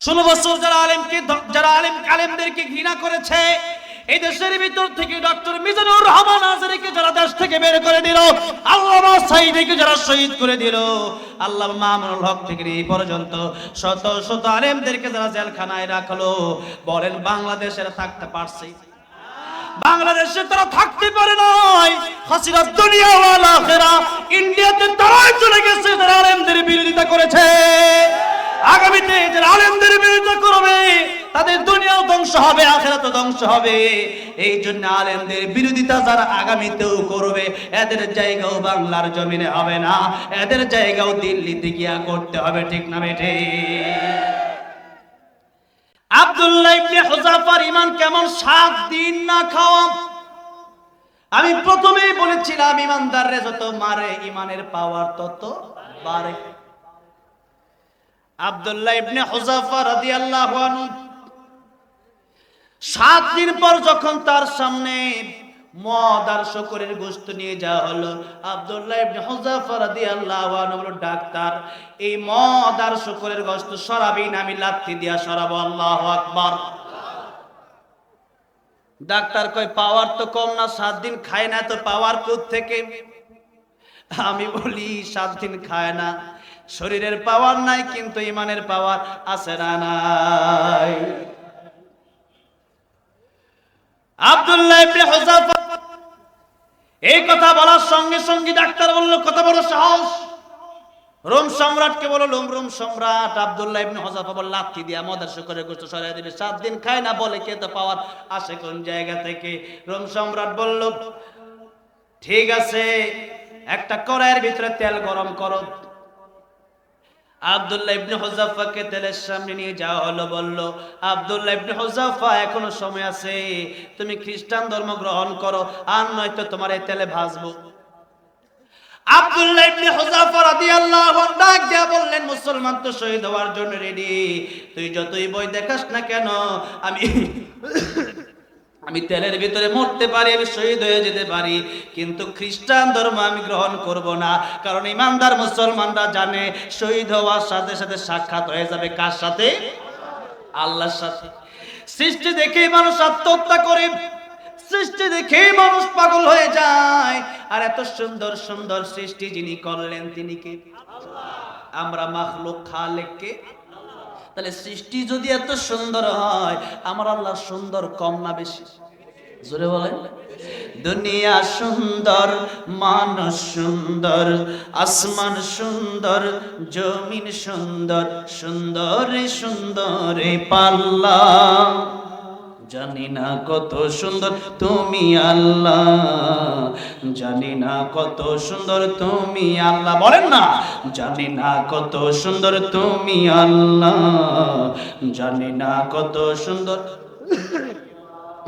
16 বছর যারা আলেমদেরকে ঘৃণা করেছে, এই দেশের ভিতর থেকে ডক্টর মিজানুর রহমান আজহারীকে যারা দেশ থেকে বের করে দিল, আল্লামা সাঈদীকে যারা শহীদ করে দিল, আল্লামা মামুনুল হক থেকে এই পর্যন্ত শত শত আলেমদেরকে যারা জেলখানায় রাখলো, বলেন বাংলাদেশের থাকতে পারছে? বাংলাদেশে তারা থাকতে পারে নাই। হাসিনা দুনিয়া ওয়াল আখিরা ইন্ডিয়াতে তারাই চলে গেছে যারা আলেমদের বিরোধিতা করেছে। আগামীতে যারা আলেমদের বিরোধিতা করবে তাদের দুনিয়াও ধ্বংস হবে, আখিরাতও ধ্বংস হবে। এই জন্য আলেমদের বিরোধিতা যারা আগামীতেও করবে, এদের জায়গাও বাংলার জমিনে হবে না, এদের জায়গাও দিল্লিতে গিয়া করতে হবে। ঠিক না বেঠে? আব্দুল্লাহ ইবনে হুযাফার ঈমান কেমন? 7 দিন না খাওয়া। আমি প্রথমেই বলেছিলাম ঈমানদাররে যত মারে ঈমানের পাওয়ার তত বাড়ে। আব্দুল্লাহ ইবনে হুযাফা রাদিয়াল্লাহু আনহু 7 দিন পর যখন তার সামনে মদ আর শকরের গোশত নিয়ে যাওয়া হলো, আব্দুল্লাহ ইবনে হুযাফা রাদিয়াল্লাহু আনহু বলল, ডাক্তার এই মদ আর শকরের গোশত সরাবি না, আমি লাথি দিয়া সরাবো। আল্লাহু আকবার। ডাক্তার কয় পাওয়ার তো কম না, 7 দিন খায় না, তো পাওয়ার কোথা থেকে? আমি বলি 7 দিন খায় না, শরীরের পাওয়ার নাই কিন্তু ঈমানের পাওয়ার আছে না নাই? আব্দুল্লাহ ইবনে হুযাফা এই কথা বলার সঙ্গে সঙ্গে ডাক্তার বলল, কত বড় সাহস! রোম সম্রাটকে বলল, রোম সম্রাট। আব্দুল্লাহ ইবনে হুযাফা বলল, লাথি দিয়া মদের শকরের গোশত সরাই দিবে। 7 দিন খায় না বলে কে তো পাওয়ার আসে কোন জায়গা থেকে? রোম সম্রাট বলল, ঠিক আছে, একটা কড়াইয়ের ভিতরে তেল গরম করো। আব্দুল্লাহ ইবনে হুযাফাকে তেলের সামনে নিয়ে যাওয়া হলো। বলল, আব্দুল্লাহ ইবনে হুযাফা এখনো সময় আছে, তুমি খ্রিস্টান ধর্ম গ্রহণ করো, আর নয়তো তোমার এই তেলে ভাজবো। আব্দুল্লাহ ইবনে হুযাফা রাদিয়াল্লাহু আনহু ডাক দিয়া বললেন, মুসলমান তো শহীদ হওয়ার জন্য রেডি, তুই যতই বই দেখাস না কেন, আমি তেলের ভিতরে মরতে পারি, আমি শহীদ হয়ে যেতে পারি, কিন্তু খ্রিস্টান ধর্ম আমি গ্রহণ করব না। কারণ ইমানদার মুসলমানরা জানে শহীদ হওয়ার সাথে সাথে সাক্ষাৎ হয়ে যাবে কার সাথে? আল্লাহর সাথে। সৃষ্টি দেখেই মানুষ আত্মহত্যা করে, সৃষ্টি দেখেই মানুষ পাগল হয়ে যায়। আর এত সুন্দর সুন্দর সৃষ্টি যিনি করলেন তিনি কে? আমরা মাখলুক, খালেক কে? তাহলে সৃষ্টি যদি এত সুন্দর হয়, আমার আল্লাহ সুন্দর কম না বেশি? জোরে বলেন। দুনিয়া সুন্দর, মানুষ সুন্দর, আসমান সুন্দর, জমিন সুন্দর, সুন্দরে সুন্দরে পাল্লা, জানি না কত সুন্দর তুমি আল্লাহ, জানি না কত সুন্দর তুমি আল্লাহ। বলেন না, জানি না কত সুন্দর তুমি আল্লাহ, জানি না কত সুন্দর।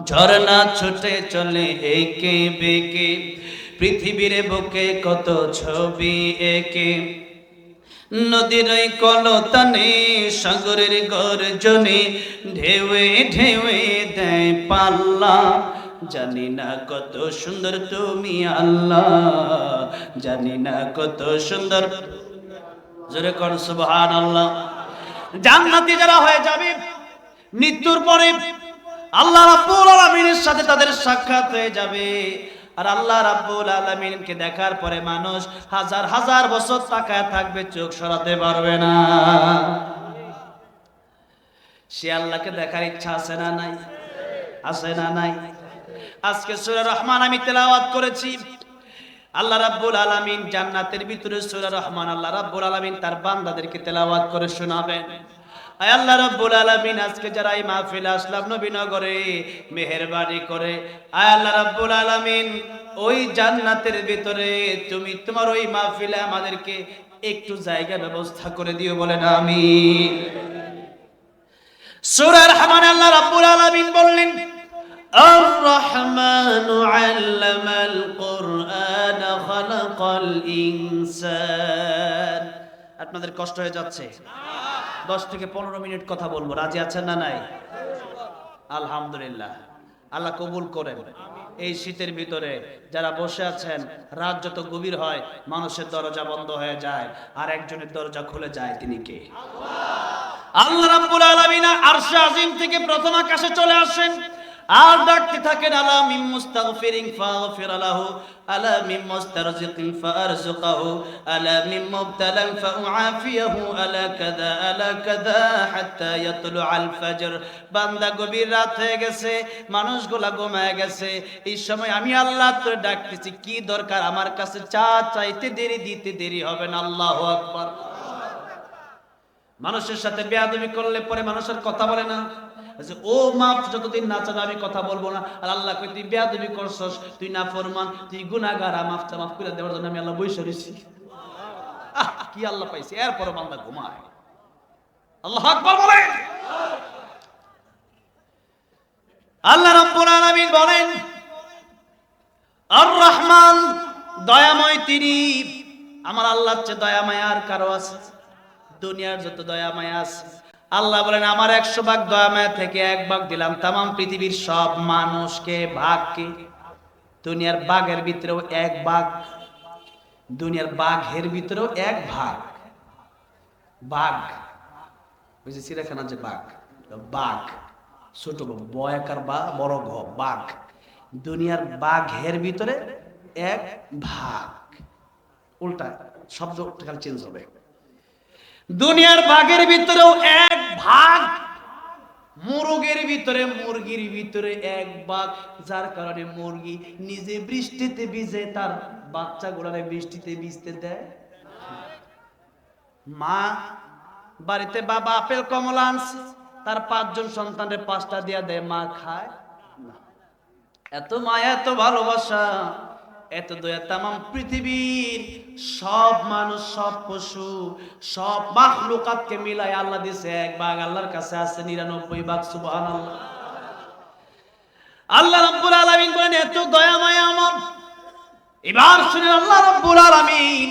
ঝরনা ছুটে চলে একে বেঁকে, পৃথিবীর বুকে কত ছবি একে, নদীর ওই কলতানে, সাগরের গর্জনে, ঢেউয়ে ঢেউয়ে দেয় পাল্লা, জানি না কত সুন্দর তুমি আল্লাহ, জানি না কত সুন্দর। জোরে কর সুবহানাল্লাহ। জান্নাতি যারা হয়ে যাবে মৃত্যুর পরে, আল্লাহ রাব্বুল আলামিনের সাথে তাদের সাক্ষাৎ হয়ে যাবে। আর আল্লাহ রাব্বুল আলামিনকে দেখার পরে মানুষ হাজার হাজার বছর তাকায় থাকবে, চোখ সরাতে পারবে না। সে আল্লাহকে দেখার ইচ্ছা আছে না নাই? আছে না নাই? আজকে সূরা রহমান আমি তেলাওয়াত করেছি। আল্লাহ রাব্বুল আলামিন জান্নাতের ভিতরে সূরা রহমান আল্লাহ রাব্বুল আলামিন তার বান্দাদেরকে তেলাওয়াত করে শোনাবেন। আয় আল্লাহ রাব্বুল আলামিন, আজকে যারা এই মাহফিলে আসলাম নবীনগরে, মেহেরবানি করে আয় আল্লাহ রাব্বুল আলামিন ওই জান্নাতের ভিতরে তুমি তোমার ওই মাহফিলে আমাদেরকে একটু জায়গা ব্যবস্থা করে দিও, বলেন আমিন। সূরা রহমান আল্লাহ রাব্বুল আলামিন বললেন, আর রহমানু আল্লামাল কুরআন খালাকাল ইনসান। আপনাদের কষ্ট হয়ে যাচ্ছে? 10 থেকে 15 মিনিট কথা বলবো, রাজি আছেন না নাই? আলহামদুলিল্লাহ, আল্লাহ কবুল করেন। এই শীতের ভিতরে যারা বসে আছেন, রাত যত গভীর হয় মানুষের দরজা বন্ধ হয়ে যায়, আর একজনের দরজা খুলে যায়, তিনি কে? আল্লাহ। আল্লাহ রাব্বুল আলামিন আরশে আজিম থেকে প্রথম আকাশে চলে আসেন আর ডাকতে থাকেন, আলা মিন মুস্তাগফিরিন ফাগফির লাহু, আলা মিন মুস্তারজিকিন ফারযুকহু, আলা মিন মুবতালান ফাউআফিয়াহু, আলা কাযা হাত্তা ইয়াতলু আল ফজর। বান্দা গভীর রাত হয়ে গেছে, মানুষগুলা ঘুমায় গেছে, এই সময় আমি আল্লাহ তোরে ডাকতেছি, কি দরকার আমার কাছে চা, চাইতে দেরি দিতে দেরি হবে না। আল্লাহু আকবার। মানুষের সাথে বেয়াদবি করলে পরে মানুষের কথা বলে না, ও মাফ যতদিন না চান আমি কথা বলবো না। আর আল্লাহ কই তুই বেয়াদবি করছস, তুই নাফরমান, তুই গুনাহগার, মাফ করে দেওয়ার জন্য আমি আল্লাহ বইসা রইছি। কি আল্লাহ পাইছে, এরপর বান্দা ঘুমায়। আল্লাহু আকবার বলেন। আল্লাহ রাব্বুল আলামিন বলেন, আর রহমান, দয়াময় তিনি। আমার আল্লাহর চেয়ে দয়া মায়া আর কারো আছে? দুনিয়ার যত দয়া মায়া আছে, আল্লাহ বলেন আমার 100 ভাগ দয়া মায়া থেকে 1 ভাগ দিলাম তামাম পৃথিবীর সব মানুষকে, ভাগকে। দুনিয়ার বাঘের ভিতরেও 1 ভাগ, দুনিয়ার বাঘের ভিতরেও 1 ভাগ। বাঘ ওই যে চিড়িয়াখানা যে বাঘ, বাঘ ছোট বয়াকার বা বড় ঘ, বাঘ। দুনিয়ার বাঘের ভিতরে 1 ভাগ। উল্টা শব্দ খালি চেঞ্জ হবে। দুনিয়ার বাঘের ভিতরেও 1 ভাগ, মুরগের ভিতরে, মুরগির ভিতরে 1 ভাগ। যার কারণে মুরগি নিজে বৃষ্টিতে ভিজে, তার বাচ্চাগুলোরে বৃষ্টিতে ভিজতে দেয়। মা বাড়িতে বাবা আপেল কমলা আনছে, তার 5 জন সন্তানের 5টা দিয়া দেয়, মা খায় না। এত মায়া, এত ভালোবাসা, এত দয়া তামাম পৃথিবীর সব মানুষ, সব পশু, সব মাখলুকাতকে মিলাই আল্লাহ দিয়েছে 1 ভাগ। আল্লাহর কাছে আছে 99 ভাগ। সুবহানাল্লাহ। আল্লাহ রাব্বুল আলামিন বলেন এত দয়া মায়া আমার। এবার শুনেন আল্লাহ রাব্বুল আলামিন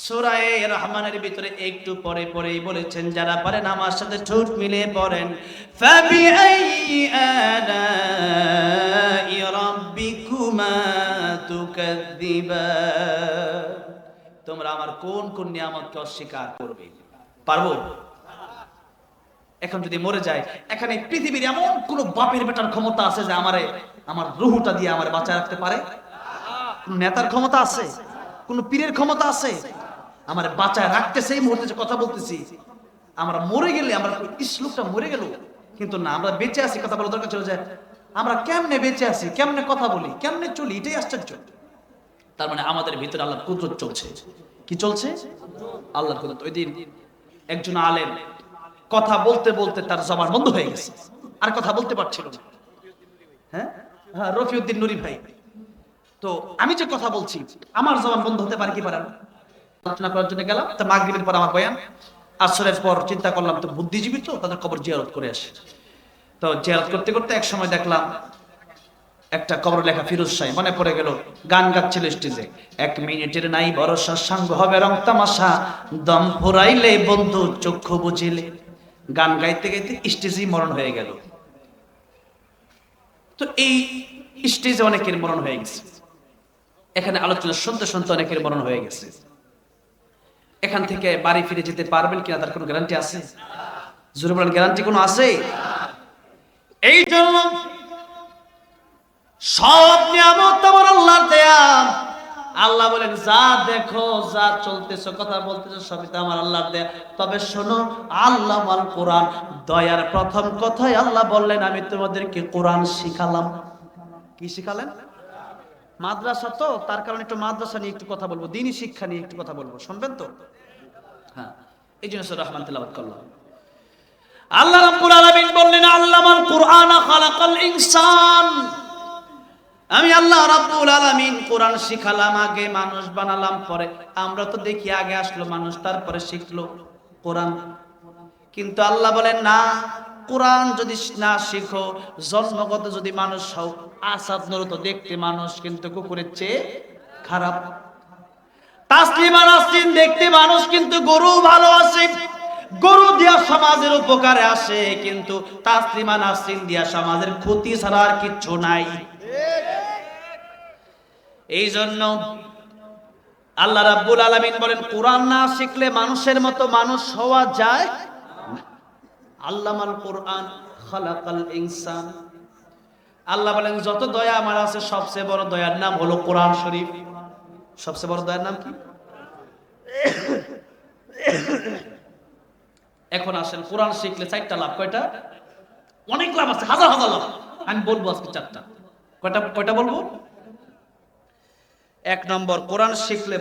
সূরা রহমানের ভিতরে একটু পরে পরেই বলেছেন, যারা পারেন আমার সাথে ঠোঁট মিলিয়ে পড়েন, ফাবিআইয়ি আলাই রাব্বিকুমা তুকাযযিবান। তোমরা আমার কোন কোন নিয়ামতকে অস্বীকার করবে? পারবো? এখন যদি মরে যায়, এখানে পৃথিবীর এমন কোন বাপের বেটার ক্ষমতা আছে যে আমারে, আমার রুহুটা দিয়ে আমার বাঁচায় রাখতে পারে? কোন নেতার ক্ষমতা আছে? কোন পীরের ক্ষমতা আছে আমার বাঁচায় রাখতেছে? এই মুহূর্তে যে কথা বলতেছি, আমরা মরে গেলে, আমরা ইসলুকটা মরে গেল, কিন্তু না, আমরা বেঁচে আছি। কথা বলা দরকার ছিল যে আমরা কেমনে বেঁচে আছি, কেমনে কথা বলি, কেমনে চলি, এটাই আশ্চর্য। তার মানে আমাদের ভিতরে আল্লাহর কুদরত চলছে। কি চলছে? আল্লাহর কুদরত। ওই দিন একজন আলেম কথা বলতে বলতে তার জবান বন্ধ হয়ে গেছে, আর কথা বলতে পারছিল না। হ্যাঁ, রফিউদ্দিন নুরি ভাই। তো আমি যে কথা বলছি, আমার জবান বন্ধ হতে পারে কি পারে না? আলোচনা করার জন্য গেলাম, তো মাগরিবের পর আমার বয়ান, আসরের পর চিন্তা করলাম তো বুদ্ধিজীবী, তো তাদের কবর জিয়ারত করে আসে। তো জিয়ারত করতে করতে এক সময় দেখলাম একটা কবর লেখা ফিরোজ শাহ, মনে পড়ে গেল, গান গাচ্ছিল স্টেজে, 1 মিনিটের নাই ভরসা, সাঙ্গ হবে রং তামাশা, দম ফুরাইলে বন্ধু চক্ষু বুঝিলে। গান গাইতে গাইতে স্টেজেই মরণ হয়ে গেল। তো এই স্টেজে অনেকের মরণ হয়ে গেছে, এখানে আলোচনা শুনতে শুনতে অনেকের মরণ হয়ে গেছে। এখান থেকে বাড়ি ফিরে যেতে পারবেন কিনা তার কোনো গ্যারান্টি আছে? জোরে বলেন, গ্যারান্টি কোনো আছে? এই জন্য সব নিয়ামত তোমার আল্লাহর দেয়া। আল্লাহ বলেন যা দেখো, যা চলতেছ, কথা বলতেছ, সবই তো আমার আল্লাহর দেয়া। তবে শোনো, আল্লাহ আল কোরআন, দয়ার প্রথম কথাই আল্লাহ বললেন আমি তোমাদেরকে কোরআন শিখালাম। কি শিখালেন? মাদ্রাসা তো, তার কারণে একটু মাদ্রাসা নিয়ে একটু কথা বলবো, দ্বীনি শিক্ষা নিয়ে একটু কথা বলবো, শুনবেন তো? হ্যাঁ, এই জন্য সূরা রহমান তেলাওয়াত করলাম। আল্লাহ রাব্বুল আলামিন বললেন আল্লামাল কুরআন খালাকাল ইনসান। আমি আল্লাহ রাব্বুল আলামিন কোরআন শিখালাম, আগে মানুষ বানালাম, পরে আমরা তো দেখি আগে আসলো মানুষ, তারপরে শিখলো কোরআন। কিন্তু আল্লাহ বলেন না, কোরআন যদি না শিখো, জন্মগত যদি মানুষ হও, আসাদ নুর তো দেখতে মানুষ, কিন্তু কুকুরের চেয়ে খারাপ। তাসলিমা নাসরিন দেখতে মানুষ, কিন্তু গরু ভালো আছে, গরু দিয়া সমাজের উপকারে আসে, কিন্তু তাসলিমা নাসরিন দিয়া সমাজের ক্ষতি ছাড়া আর কিচ্ছু নাই। এই জন্য আল্লাহ রাব্বুল আলামিন বলেন কোরআন না শিখলে মানুষের মতো মানুষ হওয়া যায় না। আল্লামাল কোরআন, খালাকাল ইনসান। আল্লাহ বলেন যত দয়া আমার আছে সবচেয়ে বড় দয়ার নাম হলো কোরআন শরীফ। সবচেয়ে বড় দয়ার নাম কি? এখন আসেন, কোরআন শিখলে 4টা লাভ। কয়টা? অনেক লাভ আছে, হাজার হাজার লাভ। আমি বলবো আজকে 4টা। কয়টা বলবো? 1 নম্বর, কোরআন শিখলে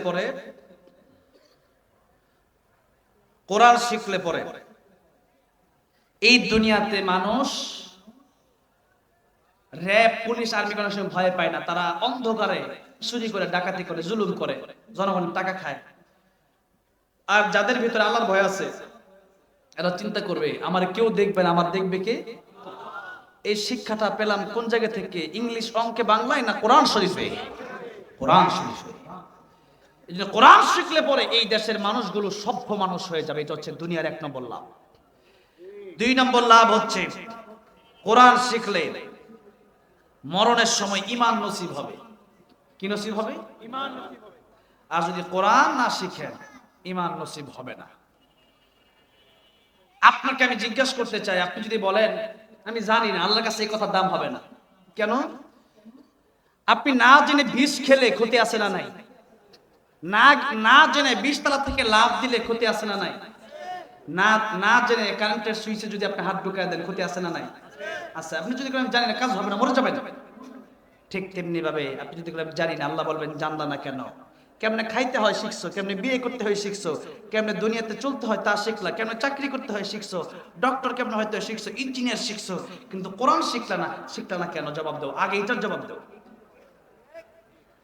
পরে এই দুনিয়াতে মানুষ র‍্যাব, পুলিশ, আর্মি কোনো সময় ভয় পায় না। তারা অন্ধকারে চুরি করে, ডাকাতি করে, জুলুম করে, জনগণের টাকা খায়। আর যাদের ভিতরে আল্লাহর ভয় আছে এরা চিন্তা করবে আমার কেউ দেখবে না, আমার দেখবে কে? এই শিক্ষাটা পেলাম কোন জায়গা থেকে? ইংলিশ, অঙ্কে, বাংলায় না কোরআন শরীফে? কোরআন শরীফে। এই জন্য কোরআন শিখলে পরে এই দেশের মানুষগুলো সভ্য মানুষ হয়ে যাবে। এটা হচ্ছে দুনিয়ার 1 নম্বর লাভ। 2 নম্বর লাভ হচ্ছে কোরআন শিখলে মরণের সময় ঈমান নসিব হবে। কি নসিব হবে? ঈমান নসিব হবে। আর যদি কোরআন না শিখেন ঈমান নসিব হবে না। আপনাকে আমি জিজ্ঞাসা করতে চাই, আপনি যদি বলেন আমি জানি না, আল্লাহর কাছে এই কথার দাম হবে না। কেন? আপনি না জেনে বিষ খেলে ক্ষতি আছে না নাই? না জেনে 20 তলা থেকে লাভ দিলে ক্ষতি আছে না নাই? না জেনে কারেন্টের সুইচে যদি আপনি হাত ঢুকায় দেন ক্ষতি আছে না নাই? আচ্ছা, আপনি যদি বলেন জানি না, কাজ হবে না, মরে যাবেন। ঠিক তেমনি ভাবে আপনি যদি বলেন জানি না, আল্লাহ বলবেন জানলা না কেন? কেমনে খাইতে হয় শিখছো, কেমনে বিয়ে করতে হয় শিখছো, কেমনে দুনিয়াতে চলতে হয় তা শিখলা, কেমনে চাকরি করতে হয় শিখছো, ডক্টর কেমনে হয়তো শিখছো, ইঞ্জিনিয়ার শিখছো, কিন্তু কোরআন শিখলা না কেন? জবাব দাও, আগে এটার জবাব দাও।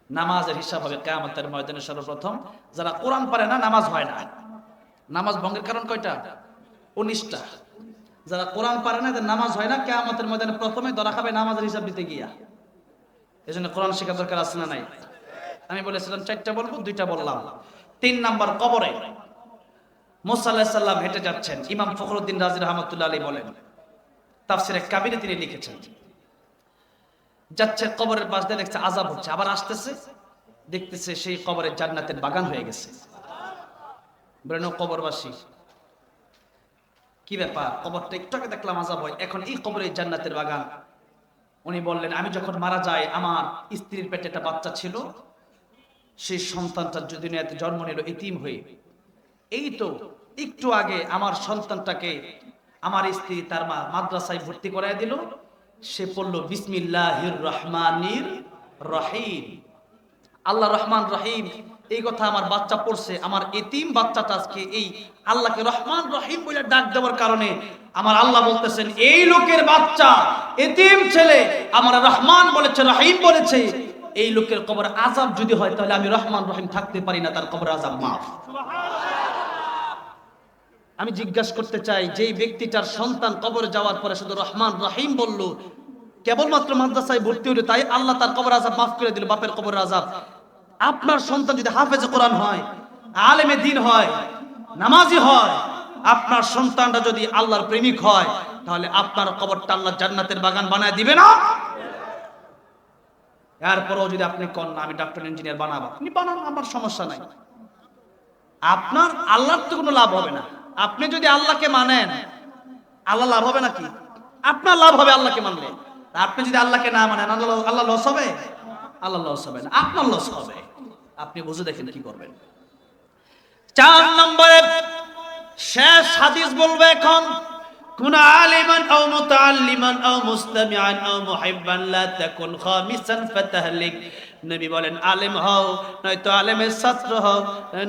নামাজের হিসাব হবে কিয়ামতের ময়দানে সর্বপ্রথম। যারা কোরআন পারে না নামাজ হয় না। নামাজ ভঙ্গের কারণ কয়টা? 19টা। যারা কোরআন পারে না এদের নামাজ হয় না, কিয়ামতের ময়দানে প্রথমে ধরা খাবে নামাজের হিসাব দিতে গিয়া। এজন্য কোরআন শেখা দরকার আছে না নাই? আমি বলেছিলাম 4টা বলবো, 2টা বললাম। 3 নাম্বার, কবরে মুসা আলাইহিস সালাম হেঁটে যাচ্ছেন। ইমাম ফখরুদ্দিন রাজি রাহমাতুল্লাহ আলাইহি বলেন, তাফসীরে কাবিরে তিনি লিখেছেন, যাচ্ছে কবরের পাশ দিয়ে দেখছে আযাব হচ্ছে, আবার আসতেছে, দেখতেছে সেই কবরে জান্নাতের বাগান হয়ে গেছে। বলেন ও কবরবাসী, কি ব্যাপার? কবরটা একটু আগে দেখলাম আযাব হয়, এখন এই কবরে জান্নাতের বাগান। উনি বললেন আমি যখন মারা যাই আমার স্ত্রীর পেটে একটা বাচ্চা ছিল, সেই সন্তানটা দুনিয়াতে জন্ম নিল এতিম হয়ে। এই তো একটু আগে আমার সন্তানটাকে আমার স্ত্রী তার মা মাদ্রাসায় ভর্তি করায় দিল, সে পড়ল বিসমিল্লাহির রহমানির রহিম। আল্লাহ রহমান রহিম, এই কথা আমার বাচ্চা পড়ছে। আমার এতিম বাচ্চাটা আজকে এই আল্লাহকে রহমান রহিম বলে ডাক দেওয়ার কারণে আমার আল্লাহ বলতেছেন এই লোকের বাচ্চা এতিম ছেলে আমার রহমান বলেছে, রহিম বলেছে। এই লোকের কবরে আযাব যদি হয় তাহলে আমি রহমান রহিম থাকতে পারি না, তার কবরে আযাব মাফ। আমি জিজ্ঞাসা করতে চাই, যেই ব্যক্তিটার সন্তান কবরে যাওয়ার পরে শুধু রহমান রহিম বলল, কেবলমাত্র মাদ্রাসায় ভর্তি হলো তাই আল্লাহ তার কবর আযাব মাফ করে দিল, বাপের কবরের আযাব। আপনার সন্তান যদি হাফেজে কোরআন হয়, আলেমে দ্বীন হয়, নামাজি হয়, আপনার সন্তানটা যদি আল্লাহর প্রেমিক হয়, তাহলে আপনার কবরটা আল্লাহ জান্নাতের বাগান বানায় দিবে না? এরপরও যদি আপনি কোন আমি ডক্টর ইঞ্জিনিয়ার বানাবো, আপনি বানান, আমার সমস্যা নাই। আপনার আল্লাহর তো কোনো লাভ হবে না। আপনি যদি আল্লাহকে মানেন আল্লাহ লাভ হবে নাকি? আপনার লাভ হবে আল্লাহকে মানলে। আপনি যদি আল্লাহকে না মানেন আল্লাহ লস হবে? আল্লাহ লস হবে না, আপনার লস হবে। আপনি বুঝে দেখেন কি করবেন। 4 নম্বরে শেষ হাদিস বলবো এখন, কুন আলিমান আও মুতাআল্লিমান আও মুস্তামিআন আও মুহিব্বান লা তাকুন খামিসান ফাতাহলিক। নবী বলেন আলেম হও নয়তো আলেমের ছাত্র হও,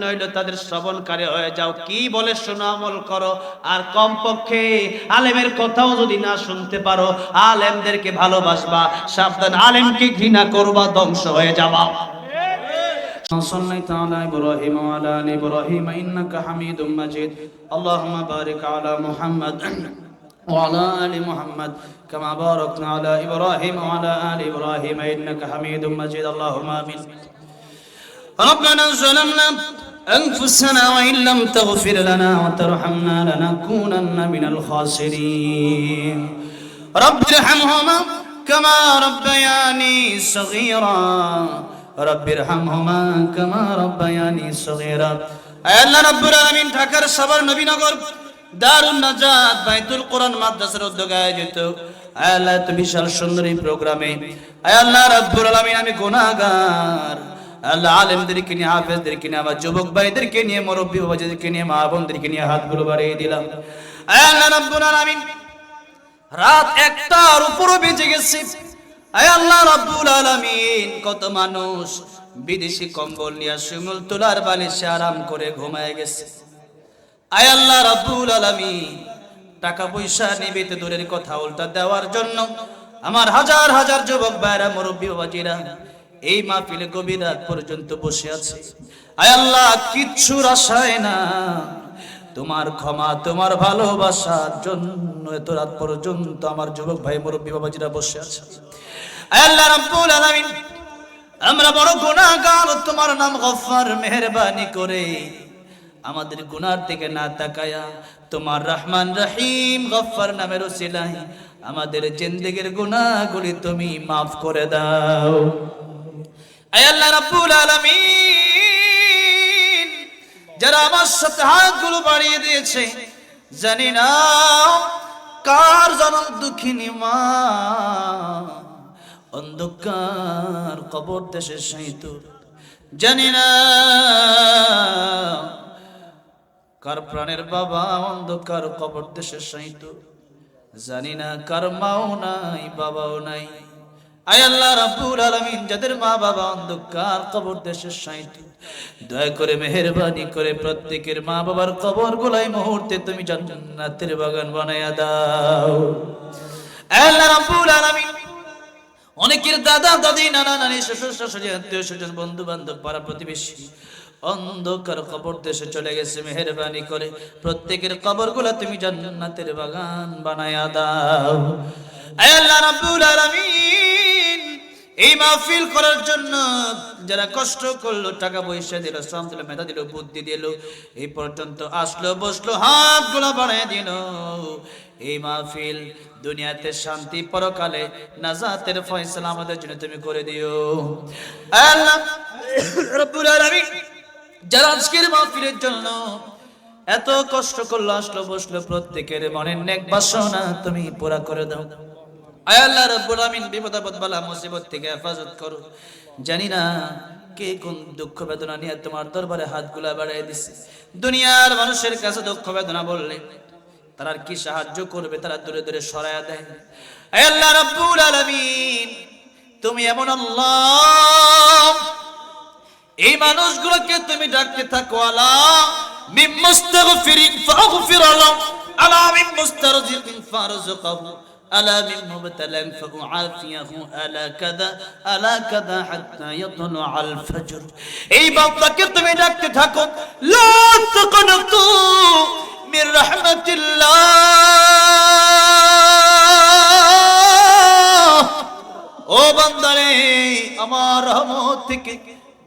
নইলে তাদের শ্রবণকারী হয়ে যাও। কি বলে শোনো, আমল করো। আর কমপক্ষে আলেমের কথাও যদি না শুনতে পারো, আলেমদেরকে ভালোবাসবা। সাবধান, আলেমকে ঘৃণা করবা, ধ্বংস হয়ে যাবা। صليت على إبراهيم وعلى آل إبراهيم إنك حميد مجيد اللهم بارك على محمد وعلى آل محمد كما باركنا على إبراهيم وعلى آل إبراهيم إنك حميد مجيد اللهم آمين ربنا ظلمنا أنفسنا وإن لم تغفر لنا وترحمنا لنكونن من الخاسرين رب ارحمهما كما ربياني صغيرا رب ارحمهما كما ربياني صغيرا। আল্লাহ রাব্বুল আলামিন ঢাকার সাভার নবীনগর দারুন নাজাত বাইতুল কোরআন মাদ্রাসার উদ্যোগে আয়োজিত আয় আল্লাহ এত বিশাল সুন্দর এই প্রোগ্রামে আয় আল্লাহ রাব্বুল আলামিন আমি গুনাহগার আল্লাহ আলেমদেরকে নিয়ে হাফেজদেরকে নিয়ে আমার যুবক ভাইদেরকে নিয়ে মুরব্বী বাবাদেরকে নিয়ে মা বোনদেরকে নিয়ে হাতগুলো বাড়িয়ে দিলাম আয় আল্লাহ রাব্বুল আলামিন রাত 1টার উপরে বেজে গেছে আয় আল্লাহ রাব্বুল আলামিন কত মানুষ বিদেশি কম্বল নিয়ে শিমুল তোলার বালিশে আরাম করে ঘুমায় গেছে আয় আল্লাহ রাব্বুল আলামিন টাকা পয়সা নিবেতে দূরের কথা উল্টা দেওয়ার জন্য আমার হাজার হাজার যুবক ভাইরা মুরব্বী বাবাজিরা এই মাহফিলে গভীর রাত পর্যন্ত বসে আছে আয় আল্লাহ কিচ্ছুর আশায় না তোমার ক্ষমা তোমার ভালোবাসার জন্য এত রাত পর্যন্ত আমার যুবক ভাই মুরব্বী বাবাজিরা বসে আছে আয় আল্লাহ রাব্বুল আলামিন আমরা বড় গুনাহগার তোমার নাম গফফার মেহেরবানি করে আমাদের গুনার থেকে না তাকায়া তোমার রহমান রহিম গফফার নামের ওসিলায় আমাদের জিন্দেগীর গুনাহগুলি তুমি maaf করে দাও আয় আল্লাহ রাব্বুল আলামিন যারা আমার সাথে হাতগুলো বাড়িয়ে দিয়েছে জানি না কার জনম দুঃখিনী মা অন্ধকার কবর দেশে শায়িত জানি না কার প্রাণের বাবা অন্ধকার কবর দেশে শায়িত জানি না কার মাও নাই বাবাও নাই আয় আল্লাহ রাব্বুল আলামিন যাদের মা বাবা অন্ধকার কবর দেশে শায়িত দয়া করে মেহেরবানি করে প্রত্যেকের মা বাবার কবরগুলাই মুহূর্তে তুমি জান্নাতের বাগান বানায়া দাও আয় আল্লাহ রাব্বুল আলামিন অনেকের দাদা দাদি নানা নানি শ্বশুর শাশুড়ি আত্মীয় স্বজন বন্ধু বান্ধব পাড়া প্রতিবেশী অন্ধকার কবর দেশে চলে গেছে মেহেরবানি করে প্রত্যেকের কবরগুলো তুমি জান্নাতের বাগান বানায়া দাও আয় আল্লাহ রাব্বুল আলামিন এই মাহফিল করার জন্য যারা কষ্ট করলো টাকা পয়সা দিল শ্রম দিল মেধা দিল বুদ্ধি দিল এই পর্যন্ত আসলো বসলো হাতগুলো বাড়ায় দিল এই মাহফিল দুনিয়াতে শান্তি পরকালে নাজাতের ফয়সালা আমাদের জন্য তুমি করে দিও আল্লাহ রাব্বুল আলামিন যারা আজকের মাহফিলের জন্য এত কষ্ট করলো আসলো বসলো প্রত্যেকের মনের নেক বাসনা তুমি পুরা করে দাও আয় আল্লাহ রাব্বুল আলামিন বিপদ আপদ বালা মুসিবত থেকে হেফাজত করো জানি না কে কোন দুঃখ বেদনা নিয়ে তোমার দরবারে হাতগুলা বাড়ায় দিছে দুনিয়ার মানুষের কাছে দুঃখ বেদনা বললে তারা কি সাহায্য করবে তারা দূরে দূরে সরায়া দেয় আয় আল্লাহ রাব্বুল আলামিন তুমি এমন আল্লাহ এই মানুষগুলোকে তুমি ডাকতে থাকো আলা মিম মুস্তাগফিরিন ফাগফির আলা আলা মিম মুস্তারজিকিন ফারযুকহু আলা মিন মুবতালান ফাউআফিয়াহু আলা কাদা হাত্তা ইয়াতলু আল ফজর এই বান্দাকে তুমি ডাকতে থাকো লা তাকনাতু মির রাহমাতিল্লাহ ও বান্দারে আমার রহমত থেকে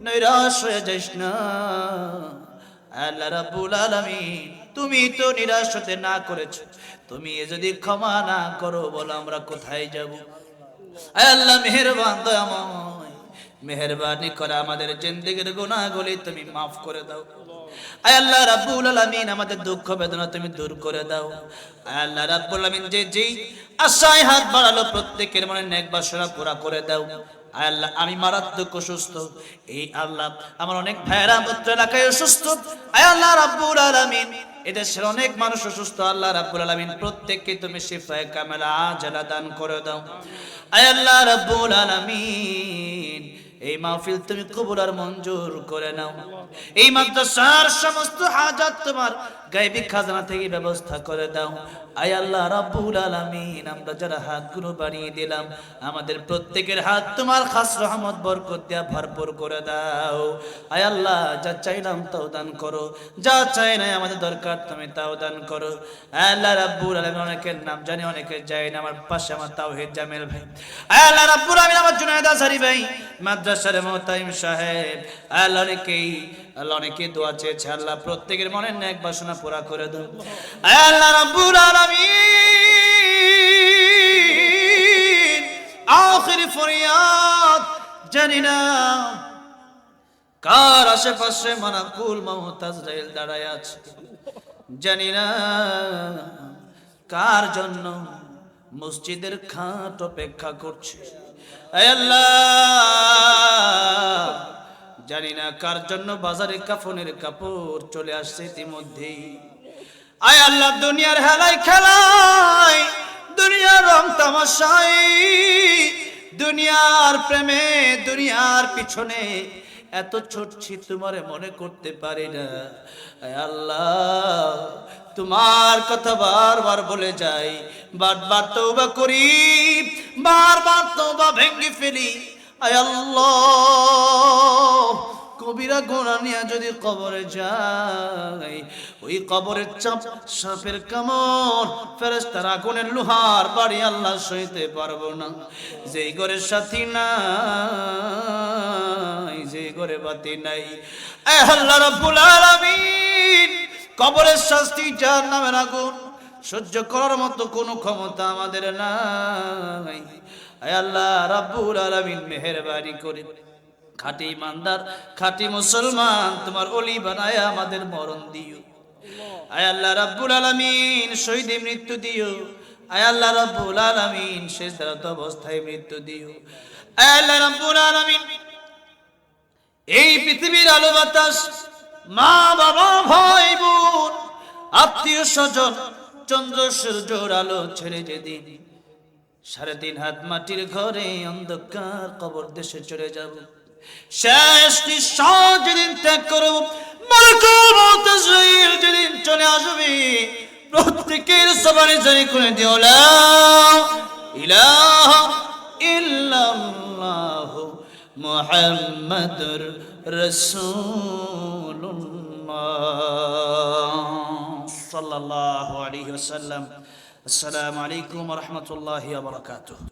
নিরাশ হয়ে যাস না আল্লাহ রাব্বুল আলামিন তুমি তো নিরাশ হতে না করেছো তুমি যদি ক্ষমা না করো বলো আমরা কোথায় যাব আল্লাহ মেহেরবান দয়াময় মেহেরবানি করে আমাদের জিন্দেগীর গুনাহগুলি তুমি maaf করে দাও আয় আল্লাহ রাব্বুল আলামিন আমাদের দুঃখ বেদনা তুমি দূর করে দাও আয় আল্লাহ রাব্বুল আলামিন যে আশায় হাত বাড়ালো প্রত্যেকের মনে নেক বাসনা পুরা করে দাও আয় আল্লাহ আমি মারাত্মক অসুস্থ এই আল্লাহ আমার অনেক ভাইরা মত এলাকায় অসুস্থ আয় আল্লাহ রাব্বুল আলামিন এদেশের অনেক মানুষ অসুস্থ আল্লাহ রাব্বুল আলামিন প্রত্যেককে তুমি শিফায়ে কামেলা আজলা দান করে দাও আয় আল্লাহ রাব্বুল আলামিন এই মাহফিল তুমি কবুল আর মঞ্জুর করে নাও এই মাদ্রাসার সমস্ত হাজাত তোমার গায়বী খাজানা থেকে ব্যবস্থা করে দাও আয় আল্লাহ রাব্বুল আলামিন আমরা যারা হাতগুলো বাড়িয়ে দিলাম আমাদের প্রত্যেকের হাত তোমার খাস রহমত বরকত দিয়া ভরপুর করে দাও আয় আল্লাহ যা চাইলাম তাও দান করো যা চাই না আমাদের দরকার তুমি তাও দান করো আয় আল্লাহ রাব্বুল আলামিন অনেকের নাম জানি অনেকের জানি না আমার পাশে আমার তাওহীদ জামিল ভাই আয় আল্লাহ রাব্বুল আলামিন আমার জুনায়েদ আজহারী ভাই মাদ্রাসার মুতাইম সাহেব আল্লাহ অনেকে দোয়া চেয়েছে আল্লাহ প্রত্যেকের মনের নেক বাসনা পুরা করে দাও আয় আল্লাহ রাব্বুল আলামিন আখিরি ফরিয়াদ জানি না কার আশেপাশে মানাকুল মাউত আজরাইল দাঁড়ায় আছে জানি না কার জন্য মসজিদের খাট অপেক্ষা করছে। আয় আল্লাহ, জানি না কার জন্য বাজারে কাফনের কাপড় চলে আসছে ইতিমধ্যেই। আয় আল্লাহ, দুনিয়ার হেলায় খেলায়, দুনিয়ার রং তামাশায়, দুনিয়ার প্রেমে, দুনিয়ার পিছনে এত ছুটছি, তোমারে মনে করতে পারি না। আয় আল্লাহ, তোমার কথা বারবার বলে যাই, বারবার তওবা করি, বারবার তওবা ভেঙে ফেলি। আয় আল্লাহ, কবিরা গুনাহ নিয়ে যদি কবরে যাই, ওই কবরের চাপ, সাপের কামড়, ফেরেশতার আগুনের লোহার বাড়ি আল্লাহ সইতে পারবো না। যেই ঘরের সাথী নাই, যে ঘরে বাতি নাই, আয় আল্লাহ রাব্বুল আলামিন, কবরের শাস্তি, জাহান্নামের আগুন সহ্য করার মতো কোনো ক্ষমতা আমাদের নাই। আয় আল্লাহ রাব্বুল আলামিন, মেহেরবানি করে খাঁটি ইমানদার, খাঁটি মুসলমান তোমার ওলি বানায় আমাদের মরণ দিও। আয় আল্লাহ রাব্বুল আলামিন, শহীদে মৃত্যু দিও। আয় আল্লাহ রাব্বুল আলামিন, শেষদারত অবস্থায় মৃত্যু দিও। আয় আল্লাহ রাব্বুল আলামিন, এই পৃথিবীর আলো বাতাস, মা বাবা ভাই বোন আত্মীয় স্বজন, চন্দ্র সূর্যের আলো ছেড়ে যেদিন 3.5 হাত মাটির ঘরে অন্ধকার কবর দেশে চলে যাব, শেষ নিঃশ্বাস যেদিন ত্যাগ করব, মালাকুল মউত আজরাইল যেদিন চলে আসবে, প্রত্যেকের জবানে জারি করে দিও লা ইলাহা ইল্লাল্লাহ মুহাম্মাদুর রাসূলুল্লাহ সাল্লাল্লাহু আলাইহি ওয়াসাল্লাম। আসসালামু আলাইকুম ওয়া রাহমাতুল্লাহি ওয়া বারাকাতুহু।